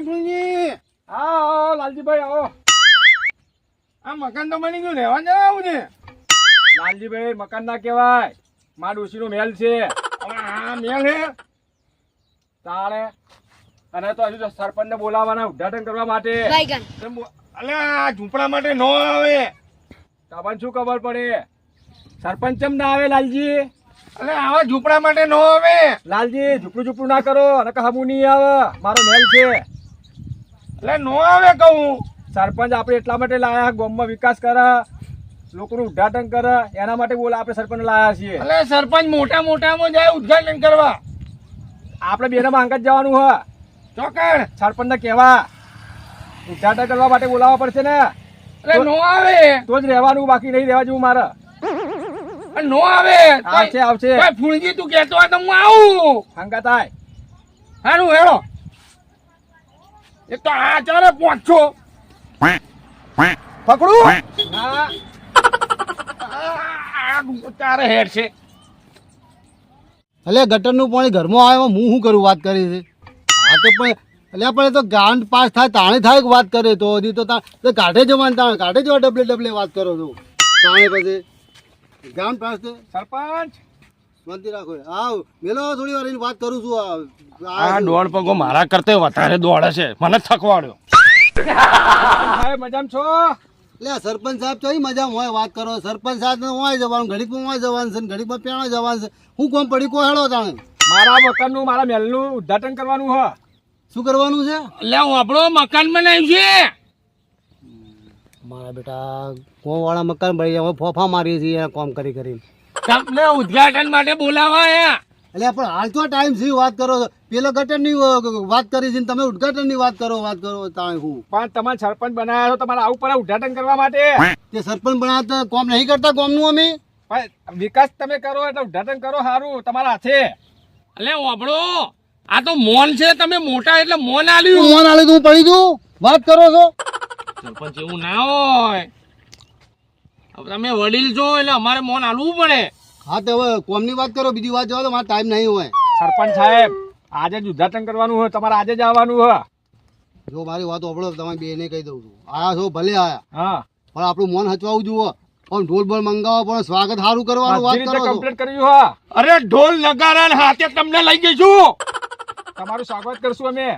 ફૂલજી આવો લાલજીભાઈ આવો. આ મકાન તો બની ગયું રહેવા જવું છે. લાલજીભાઈ મકાન ના કહેવાય, મા ડોશીનો મહેલ છે. આ મેલ હે તારે અને તો હજુ સરપંચને બોલાવવાના ઉદ્ઘાટન કરવા માટે. અલે આ ઝૂંપડા માટે ન આવે. તમને શું ખબર પડે? સરપંચ કેમ ના આવે લાલજી? અલે આવા ઝૂંપડા માટે ન આવે. લાલજી ઝૂપડું ના કરો અને હમું નહીં આવે, મારો મહેલ છે. એટલે ન આવે કહું. સરપંચ આપણે એટલા માટે લાયા, ગામમાં વિકાસ કરે, લોકોનું ઉદ્ઘાટન કરે, એના માટે આપણે સરપંચ લાયા છીએ. એટલે સરપંચ મોટા મોટામાં જાય ઉદ્ઘાટન કરવા. આપણે બેના માંગ જ જવાનું હ. ચોકડ સરપંચને કહેવા ઉદ્ઘાટન કરવા માટે બોલાવવા પડશે ને. એટલે નો આવે તો જ રહેવાનું, બાકી નહીં રહેવા જેવું મારે. નો આવે આવશે આવશે. ફૂલજી તું કહેતો હોય તો હું આવું. હંગા થાય. હારું હેડો. એક તો આ ચારે પહોંચો પકડું. હા તારે હેડ છે. એટલે ગટરનું પાણી ઘરમાં આવે હું શું કરું વાત કરી છે? હા તો પણ એટલે પણ એ તો ગ્રાઉન્ડ પાસ થાય તાણે થાય વાત કરે તો હજી તો કાઢે જવાનું તાણે કાઢે જવા ડબલે વાત કરો છો તાણે પછી ગ્રાઉન્ડ પાસ છે. સરપંચ શાંતિ રાખો. આવ મેલો થોડી વાર એની વાત કરું છું. આ દોડ પગો મારા કરતે વધારે દોડે છે, મને થકવાડ્યો. સાહેબ મજામાં છો? એટલે સરપંચ સાહેબ ચોઈ મજામાં હોય વાત કરો. સરપંચ સાહેબ હોય જવાનું, ઘડીકમાં હોય જવાનું છે, ઘડીકમાં પેણા જવાનું છે. હું કોમ પડી કો હેડો તાણે. મારા મકાનનું મારા મહેલનું ઉદ્ઘાટન કરવાનું હ. શું કરવાનું છે? એટલે હું આપણો મકાન બનાવ્યું છે. મારા બેટા કોમ વાળા મકાન બની જાય ફોફા મારીએ છીએ કોમ કરી કરીને. તમને ઉદ્ઘાટન માટે બોલાવાયા. એટલે પણ હાલ તો ટાઈમ છે વાત કરો છો. પેલો ગટરની વાત કરી છે તમે ઉદ્ઘાટનની વાત કરો તાણે હું. પણ તમારે સરપંચ બનાવ્યા છો, તમારે આવું પડે ઉદ્ઘાટન કરવા માટે. તે સરપંચ બનાવતા કોમ નહીં કરતા કોમનું અમે. પણ વિકાસ તમે કરો એટલે ઉદ્ઘાટન કરો સારું તમારા હાથે. એટલે આપણો આ તો મોન છે, તમે મોટા એટલે મોન આલ્યું. મોન આલે તું પડી તું વાત કરો છો. સરપંચ એવું ના હોય. હવે તમે વડીલ છો એટલે અમારે મોન આલવું પડે. હા તો હવે કોમની વાત કરો, બીજી વાત જવા તો મારે ટાઈમ નહીં હોય. સરપંચ સાહેબ આજે જ ઉદ્ઘાટન કરવાનું હોય, તમારે આજે જ આવવાનું હોય. જો મારી વાત સાંભળો, તમે બેને કહી દઉં છું. આયા છો ભલે આયા, હા પણ આપણું મન હચવાવું જુઓ. આમ ઢોલ બોલ મંગાવો પણ સ્વાગત સારું કરવાનું વાત કરો છો. કમ્પ્લીટ કર્યું હા. અરે ઢોલ નગારા હાથે તમને લઈ જઈશું. તમારું સ્વાગત કરશું અમે.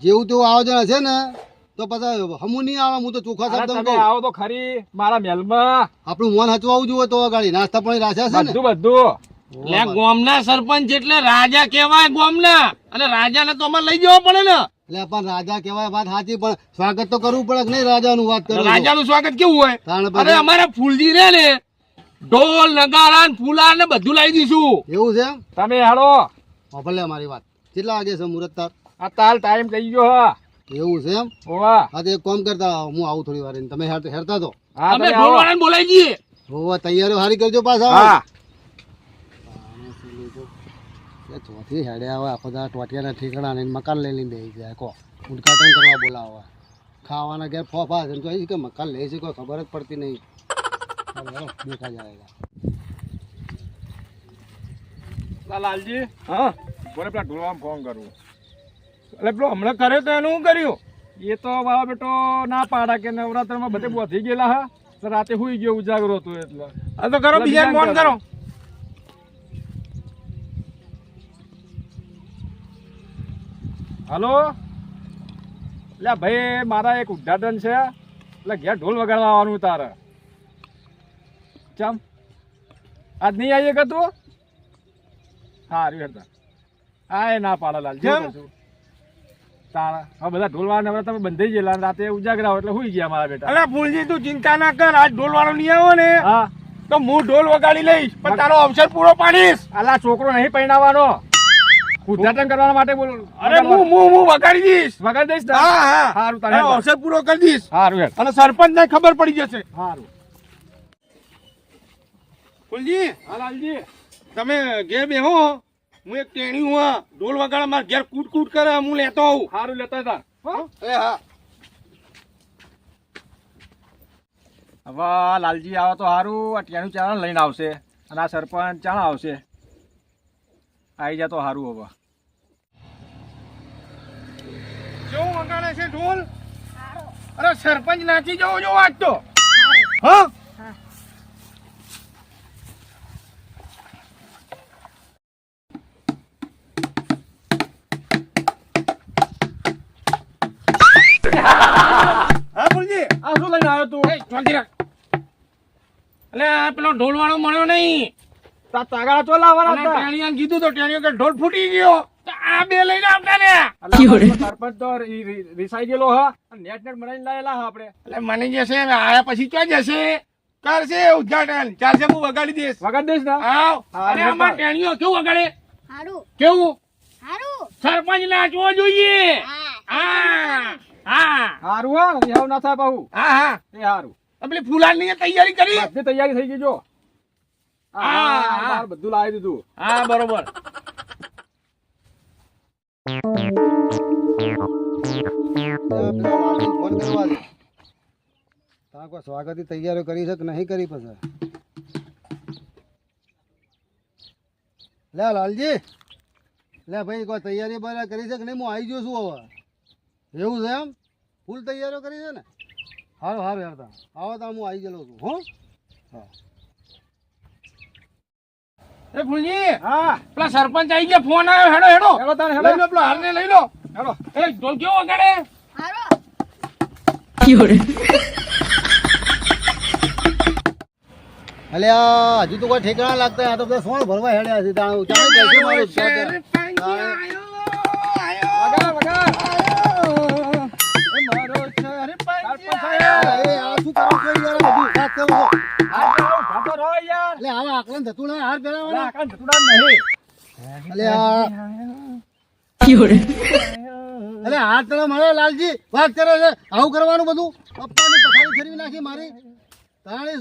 જેવું તેવું આયોજન હશે ને તો પછી હમું નહીં આવે. હું તો ચોખ્ખા અરે શબ્દ તમે આવો તો ખરી મારા મહેલમાં. આપણું મન હચવાવું જોઈએ તો ગાડી નાસ્તા પાણી રાખ્યા છે ને. બધું એટલે ગામના સરપંચ એટલે રાજા કહેવાય ગામના, અને રાજાને તો અમારે લઈ જવા પડે ને. એટલે પણ રાજા કહેવાય વાત સાચી, પણ સ્વાગત તો કરવું પડે કે નહીં? રાજાનું વાત કરો. રાજાનું સ્વાગત કેવું હોય? તાણે અરે પછી અમારે ફૂલજી રે ને ઢોલ નગારા ને ફૂલા ને બધું લાવી દઈશું. એવું છે? તમે હાલો. ભલે મારી વાત કેટલા વાગે છે મુહૂર્ત તાર? આ તાલ ટાઈમ થઈ ગયો હા. એવું છે એમ? હોવા હા તો એક કામ કરતા હું આવું થોડી વાર તમે હેરતા તો. હા અમે તમે ઢોલ આવો. વાળાને બોલાવી દઈએ. હોવા તૈયારીઓ સારી કરજો પાછા. હા ચોથી હેડે આવે આખો દા ટોટિયાના ઠીકડા ને મકાન લઈ લઈને બેસી જાય. કો ઉદઘાટન કરવા બોલાવે, ખાવાના ઘેર ફોફા છે તો એ કે મકાન લે છે કોઈ ખબર જ પડતી નહીં. દેખા જાય લાલજી હા બોલે પેલા ઢોલવામાં ફોન કરવું. એટલે પેલો હમણાં કર્યો તો એનું શું કર્યું? એ તો મારો બેટો ના પાડા કે નવરાત્રમાં બધે બોધી ગયેલા હા, તો રાતે હુઈ ગયો ઉજાગરો હતો એટલે. આ તો કરો બીજા ફોન કરો. હલો એટલે ભાઈ મારા એક ઉદ્ઘાટન છે એટલે ઘેર ઢોલ વગાડવા આવવાનું તારે. ચમ આજ નહીં આવીએ કે તું? હા હેડતા હા એ ના પાડા લાલ કેમ? તારા હવે બધા ઢોલ વાળા નવરા તમે બંધાઈ ગયેલા, રાતે ઉજાગરા હોય એટલે હુઈ ગયા મારા બેટા. અરે ફૂલજી તું ચિંતા ના કર, આજ ઢોલ વાળો નહીં આવો ને હા તો હું ઢોલ વગાડી લઈશ, પણ તારો અવસર પૂરો પાડીશ. આલા છોકરો નહીં પહેણાવાનો, ઉદ્ઘાટન કરવા માટે બોલ. અરે હું વગાડી દઈશ. વગાડી દઈશ ને? હા હા સારું તારે તારો અવસર પૂરો કરી દઈશ. સારું હેડ અને સરપંચ ને ખબર પડી જશે. સારું. ફૂલજી હા લાલજી તમે ઘેર બેહો, હું એક ટેણી હું ઢોલ વગાડે મારા ઘેર કૂટ કૂટ કરે, હું લેતો આવું. સારું લેતા હતા. એ હા હવે લાલજી આવે તો સારું, અટિયાનું ચારણ લઈને આવશે અને આ સરપંચ ચાણ આવશે. આવી જા તો સારું. હવે શું વગાડે છે ઢોલ? અરે સરપંચ નાચી જવો જો આજ તો. હા હા ફૂલજી આ શું લઈને આવ્યો તું? એ શાંતિ રાખ. એટલે આ પેલો ઢોલ વાળો મળ્યો નહીં. તા તગાડા ચો લાવવાના અને હતા. ટેણીયાને કીધું તો ટેણીયો કે ઢોલ ફૂટી ગયો. તો આ બે લઈને આવતા ને. અલા, સરપંચ તો રિસાઈ ગયેલો હા નેટ બનાવીને લાયેલા હા આપણે. એટલે મને જશે હવે આયા પછી ક્યાં જશે? કરશે ઉદ્ઘાટન. ચાલશે હું વગાડી દઈશ. વગાડ દઈશ ને? આવ. હા, અરે આમાં ટેણીયો કેવું વગાડે? હારું કેવું? હારું સરપંચ નાચવો જોઈએ. હા હા હારું હા રિહાવ ના થાય બહુ. હા હા. એ હારું. પેલી ફૂલાની તૈયારી કરી? બધી તૈયારી થઈ ગઈ જો. હા. બાર બધું લાવી દીધું. હા બરોબર. ફોન કરવા દે. તારા કોઈ સ્વાગતની તૈયારીઓ કરી છે કે નહીં કરી પછી? લે લાલજી, લે ભાઈ કોઈ તૈયારી બરાબર કરી છે કે નહીં? હું આવી ગયો છું હવે. એવું છે એમ? ફૂલ તૈયારીઓ કરી છે ને? સારું સારું યાર, આવો તો હું આવી ગયેલો છું. હો હા. એ ફૂલજી હા પેલા સરપંચ આવી ગયા. ફોન આવ્યો. હેડો હેડો. હેડો તાને લઈ લો હેડો. પેલો હારને લઈ લો. હેડો. એ ઢોલ કેવો વગાડે? હારું અલે આ હજુ તો કોઈ ઠેકાણા લાગતા આ તો બધા સોણ ભરવા હેડ્યા છે. તાણ ચાલ જશે મારું સરપંચ આયો, આયો. વગાડ વગાડ. એ મારો સરપંચ સરપંચ આયો. આયો. એ આ શું કરો છો યાર? બધું વાત કરો છો. હાથ પેલો ઉઠાતો રહો યાર. એટલે આવા આકલન થતું નહીં, હાર અલા, પહેરાવાના. કાન ધતુડા નહીં. અલે આ અરે હાથ તને મળે લાલજી, વાત કરે છે આવું કરવાનું બધું? પપ્પાની પથારી ફેરવી નાખી મારી. તાણે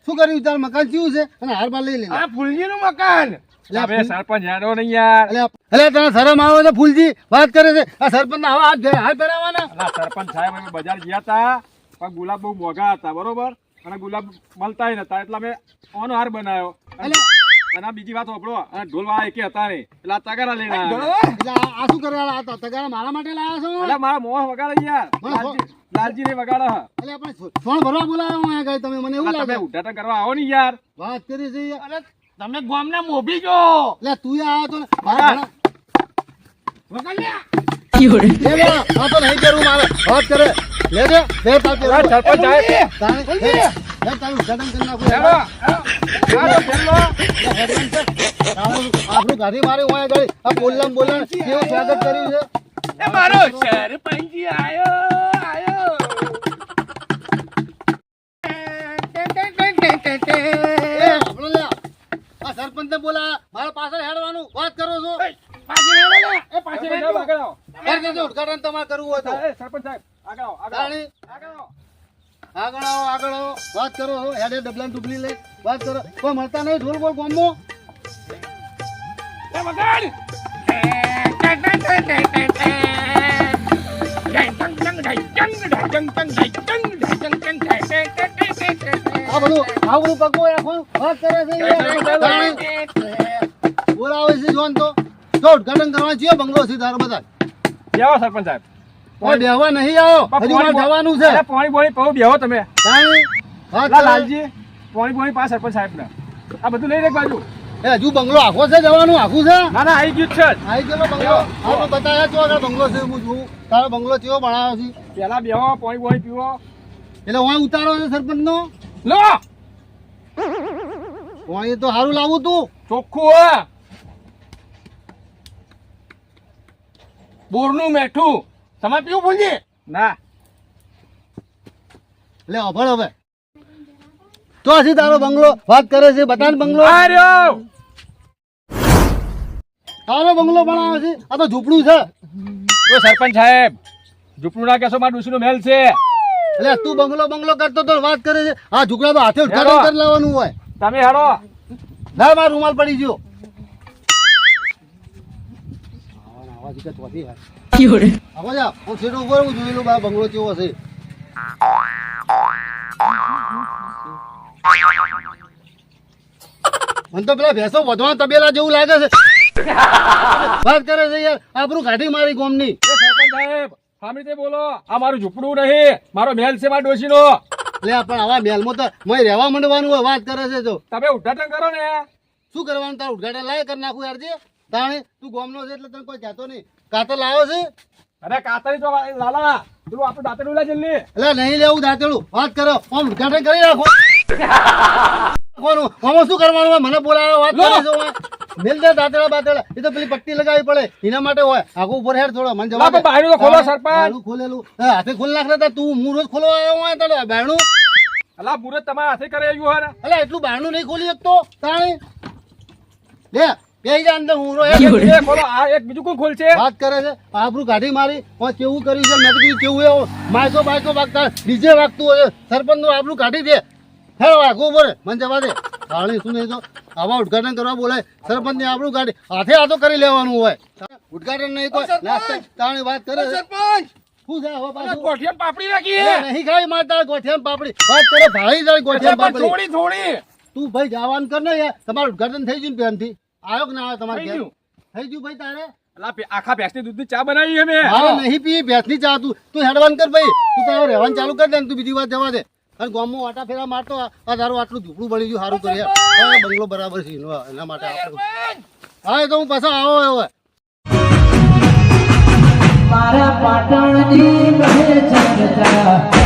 શું કર્યું? તાર મકાન ચીવું છે અને હાર બાર લઈ લેલા. આ ફૂલજીનું મકાન. હવે સરપંચ હેડો નહીં યાર. અલે તને શરમ આવે છે? ફૂલજી વાત કરે છે. આ સરપંચ ના હાથ હાથ પહેરાવાના. અલા, સરપંચ સાહેબ અમે બજાર ગયા હતા પણ ગુલાબ બહુ મોંઘા હતા બરોબર અને ગુલાબ મળતા નતા એટલે અમે ઓનો હાર બનાવ્યો અને આ બીજી વાત સાંભળો અને ઢોલ વાળા એકે હતા નહીં એટલે આ તગારા લઈને આવ્યા. એટલે આ શું કરવા હતા? તગારા મારા માટે લાયા છો? એટલે મારા મોહ વગાડે યાર. લાલજી ને વગાડે હા. એટલે આપણે સોણ ભરવા બોલાવ્યો અહીંયા ગઈ તમે? મને એવું અલા, તમે લાગે. ઉદ્ઘાટન કરવા આવો ને યાર. વાત કરી છે યાર. અરે તમે ગામના મોભી છો. એટલે તું આવ્યો તો ને મારા ઘણા- વગાડ લે. લે લે, આ તો નહીં કરવું મારે. વાત કરે લે દે બે તાર અલા, સરપંચ સાહેબ તાણે તારું ઉદ્ઘાટન કરી નાખું. હેડો. હાલો, હેડો. આપણું ગાડી મારી હોય ગઈ. આ બોલલામ બોલલામ કેવું સ્વાગત કર્યું છે. એ મારો સરપંચ આયો, આયો. એ આપણો લે. આ સરપંચને બોલા મારા પાછળ હેડવાનું વાત કરો છો. પાછી હેડો લે. એ પાછી સરપંચ હેડો. સાહેબ આગળ આવો. હેડ દેજો, ઉદ્ઘાટન તમારે કરવું હોય તો. એ, સરપંચ સાહેબ આગળ આવો, આગળ આવો. તાણે આગળ આવો. આગળ આવો, આગળ આવો. વાત કરો છો. હેડે ડબલા ડુબલી લઈ વાત કરો. કોઈ મળતા નહીં ઢોલ બોલ ગામમાં? એ વગાડ. આ બધું પગવો રાખો. વાત કરે છે તાણે બોલાવે છે જોન તો જો ઉદ્ઘાટન કરવા છીએ બંગલો છે તારો બધા. બેહો સરપંચ સાહેબ. કોઈ બેહવા નહીં આવ્યો. હજુ મારે જવાનું છે. અરે, પોણી બોણી પાછું બેહો તમે. તાણે વાત લા, કરે. લાલજી પોણી બોણી પાસે સરપંચ સાહેબ ને આ બધું લઈ લે એક બાજુ. એ હજુ બંગલો આખો છે જવાનું આખું છે. ના ના આવી ગયું જ છે જ. આવી ગયેલો બંગલો. આપણે બતાવ્યા છો આગળ બંગલો છે. હું જોઉં તારો બંગલો કેવો બનાવ્યો છે. પેલા બેહો પોણી બોણી પીવો. એટલે હું ઉતારો છે સરપંચ નો. લો પાણી તો સારું લાવું તું. ચોખ્ખું હો. બોરનું મેઠું તમારે પીવું ભૂલજી? ના એટલે અભળ હવે તો હજી તારો બંગલો વાત કરે છે. બતાન બંગલો આ રહ્યો. તારો બંગલો બનાવે છે. આ તો ઝૂંપડું છે. ઓ સરપંચ સાહેબ ઝૂંપડું ના કહેશો મારા ડુસીનો મહેલ છે. એટલે તું બંગલો કરતો તો વાત કરે છે. આ ઝૂંપડા તો હાથે ઉઠાડી હેડો. કરી લેવાનું હોય. તમે હેડો. ના મારો રૂમાલ પડી ગયો. આવા જા હું સીધું ઉપર હું જોયેલું બા બંગલો કેવો છે. મને તો પેલા ભેંસો વધવા તબેલા જેવું લાગે છે. વાત કરે છે યાર. આપણું કાઢી મારી ગોમની. એ સરપંચ સાહેબ સામે રીતે બોલો. આ મારું ઝૂંપડું નહીં, મારો મહેલ છે મારા ડોશીનો. એટલે પણ આવા મહેલમાં તો મય રહેવા માંડવાનું હોય, વાત કરે છે તો તમે ઉદ્ઘાટન કરો ને. શું કરવાનું? તારું ઉદઘાટન લાય કરી નાખું યાર. તાણે તું ગામનો છે એટલે તને કોઈ કહેતો નહીં. કાતર લાવો છે? અરે કાતરી તો લાલા પેલું આપણે દાંતરડું લે જલ્દી. એટલે નહીં લેવું દાંતેડું, વાત કરો. આમ ઉદઘાટન કરી નાખો. આમાં શું કરવાનું હોય? મને બોલાવો, વાત કરે છે હોય. મેલ દે દાંતેડા બાતેડા, એ તો પેલી પટ્ટી લગાવવી પડે એના માટે હોય. આખું ઉપર હેડ થોડો મને જવા દે. બાયણું તો ખોલો સરપંચ. બાયણું ખોલેલું હાથે ખોલી નાખતા તું હું રોજ ખોલવા આવ્યો હોય તારે બાયણું. અલા મુરત તમારા હાથે કરે આવ્યું હોય ને. એટલે એટલું બાયણું નહીં ખોલી શકતો તાણે. લે બેહી જા અંદર હું એ ખોલો. આ એક બીજું કોણ ખોલશે? વાત કરે છે. આબરૂ કાઢી મારી કેવું કર્યું છે. મેં તો કીધું કેવું એવું માયકો બાયકો વાગતા ડીજે વાગતું હોય. સરપંચ નું આબરૂ કાઢી દે. હેલો આખું ઉપર મને જવા દે. હાળી શું નહીં તો આવા ઉદઘાટન કરવા બોલાય. સરપંચ ની આબરૂ કાઢી હાથે હાથો કરી લેવાનું હોય. ઉદઘાટન નહીં તો તાણી વાત કરે છે. સરપંચ શું છે હવે પાછું? ગોઠિયામાં પાપડી રાખી અરે નહીં ખાઈ મારતા ગોઠિયામાં પાપડી. વાત કરે ભાઈ જાય ગોઠિયામાં સરપંચ પાપડી. થોડી તું ભાઈ જવાનું કર ને યાર. તમારું ઉદઘાટન થઈ ગયું પ્રેમથી. આવ્યો કે ના આવ્યો તમારે થઈ ઘેર? ગયું. થઈ ગયું ભાઈ તારે? અલા આખા ભેંસની દૂધની ચા બનાવી અમે. મારે નહીં પી ભેંસની ચા. તું હેડવાન કર ભાઈ. તું તારે રહેવાનું ચાલુ કરી દે ને તું બીજી વાત જવા દે. અને ગામમાં વાટા ફેરા મારતો આ તારું આટલું ઝૂંપડું બની ગયું સારું કરી. હા બંગલો બરાબર છે એના માટે આપણે. હા એ તો હું પાછો આવો હવે. મારા પાટણની કહે જનતા